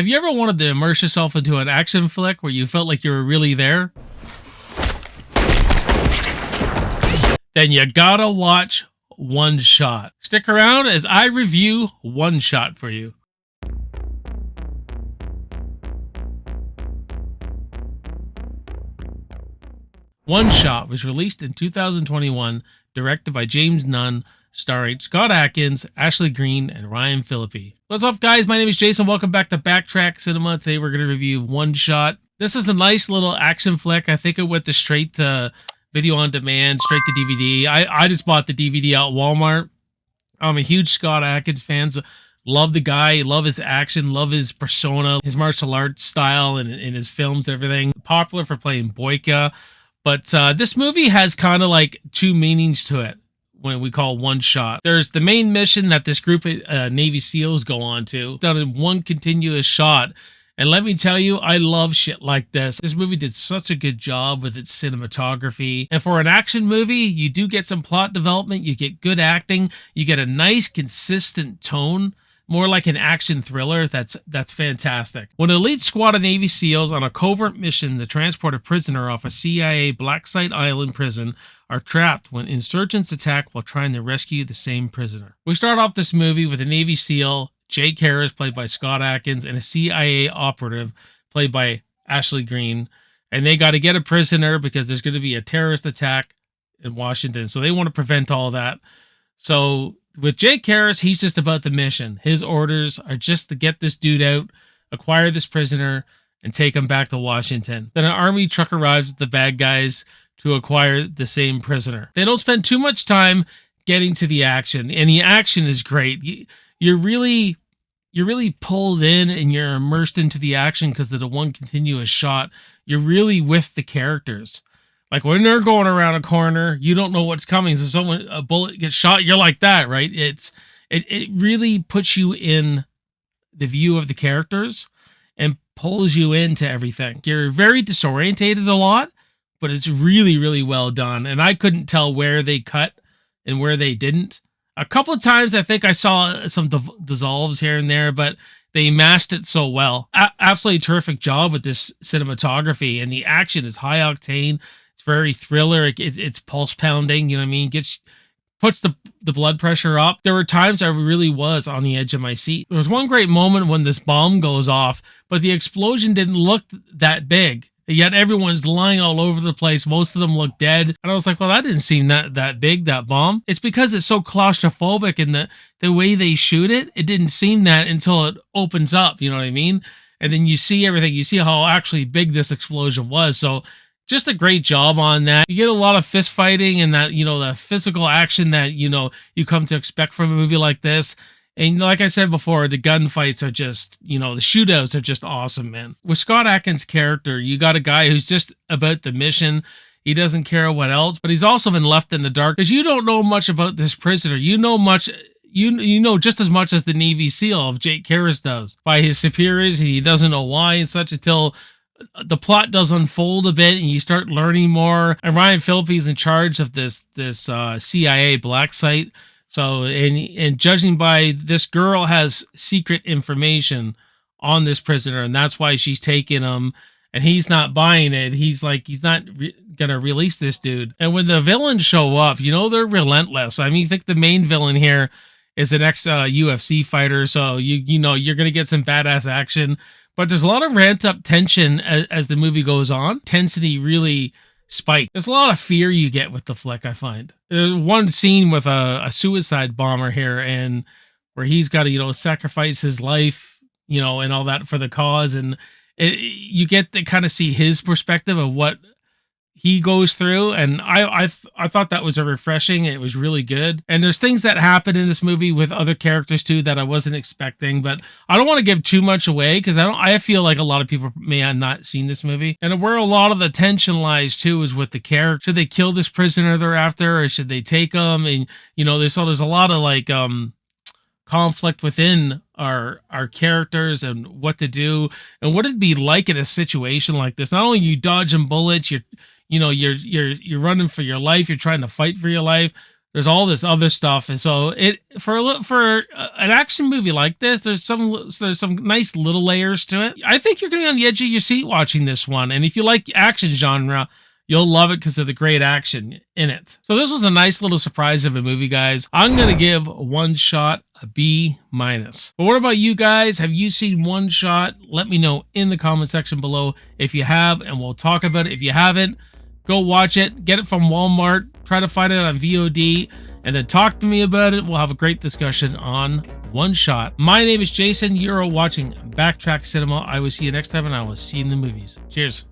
Have you ever wanted to immerse yourself into an action flick where you felt like you were really there? Then you gotta watch One Shot. Stick around as I review One Shot for you. One Shot was released in 2021, directed by James Nunn, starring Scott Adkins, Ashley Greene, and Ryan Phillipe. What's up, guys? My name is Jason. Welcome back to Backtrack Cinema. Today we're going to review One Shot. This is a nice little action flick. I think it went to straight to video on demand, straight to DVD. I just bought the DVD out at Walmart. I'm a huge Scott Adkins fan. Love the guy, love his action, love his persona, his martial arts style, and his films and everything. Popular for playing Boyka. But this movie has kind of like two meanings to it when we call One Shot. There's the main mission that this group of Navy SEALs go on to, done in one continuous shot. And let me tell you, I love shit like this. This movie did such a good job with its cinematography. And for an action movie, you do get some plot development, you get good acting, you get a nice consistent tone. More like an action thriller. That's fantastic. When an elite squad of Navy SEALs on a covert mission to transport a prisoner off a CIA Black Site Island prison are trapped when insurgents attack while trying to rescue the same prisoner. We start off this movie with a Navy SEAL, Jake Harris, played by Scott Adkins, and a CIA operative, played by Ashley Greene. And they got to get a prisoner because there's going to be a terrorist attack in Washington. So they want to prevent all that. So with Jake Harris, he's just about the mission. His orders are just to get this dude out, acquire this prisoner, and take him back to Washington. Then an army truck arrives with the bad guys to acquire the same prisoner. They don't spend too much time getting to the action, and the action is great. You're really pulled in and you're immersed into the action because of the one continuous shot. You're really with the characters. Like when they're going around a corner, you don't know what's coming. So a bullet gets shot, you're like that, right? It really puts you in the view of the characters and pulls you into everything. You're very disorientated a lot, but it's really, really well done. And I couldn't tell where they cut and where they didn't. A couple of times I think I saw some dissolves here and there, but they masked it so well. Absolutely terrific job with this cinematography, and the action is high octane. It's very thriller. It's pulse pounding. You know what I mean? Puts the blood pressure up. There were times I really was on the edge of my seat. There was one great moment when this bomb goes off, but the explosion didn't look that big. Yet everyone's lying all over the place. Most of them look dead. And I was like, well, that didn't seem that big, that bomb. It's because it's so claustrophobic, and the way they shoot it, it didn't seem that until it opens up. You know what I mean? And then you see everything. You see how actually big this explosion was. So just a great job on that. You get a lot of fist fighting and that, the physical action that, you come to expect from a movie like this. And like I said before, the gunfights are just, the shootouts are just awesome, man. With Scott Adkins' character, you got a guy who's just about the mission. He doesn't care what else, but he's also been left in the dark because you don't know much about this prisoner. You know just as much as the Navy SEAL of Jake Harris does by his superiors. He doesn't know why and such until the plot does unfold a bit and you start learning more. And Ryan Phillipe is in charge of this CIA Black Site. So, and judging by this girl has secret information on this prisoner, and that's why she's taking him, and he's not buying it. He's like, he's not gonna release this dude. And when the villains show up, they're relentless. I mean, I think the main villain here is an ex-UFC fighter, so you're gonna get some badass action. But there's a lot of ramped up tension as the movie goes on. Intensity really spiked. There's a lot of fear you get with the flick, I find. There's one scene with a suicide bomber here, and where he's got to, sacrifice his life, and all that for the cause. And you get to kind of see his perspective of what he goes through, and I thought that was refreshing. It was really good. And there's things that happen in this movie with other characters too that I wasn't expecting, but I don't want to give too much away because I feel like a lot of people may have not seen this movie. And where a lot of the tension lies too is with the character. Should they kill this prisoner they're after, or should they take him? And there's a lot of like conflict within our characters and what to do and what it'd be like in a situation like this. Not only you dodging bullets, you're running for your life, you're trying to fight for your life, There's all this other stuff, and so an action movie like this, there's some nice little layers to it. I think you're going to be on the edge of your seat watching this one, and if you like action genre, you'll love it because of the great action in it. So this was a nice little surprise of a movie, guys. I'm going to give One Shot a B-. But what about you guys? Have you seen One Shot? Let me know in the comment section below if you have, and we'll talk about it. If you haven't, go watch it. Get it from Walmart. Try to find it on VOD, and then talk to me about it. We'll have a great discussion on One Shot. My name is Jason. You're watching Backtrack Cinema. I will see you next time, and I will see you in the movies. Cheers.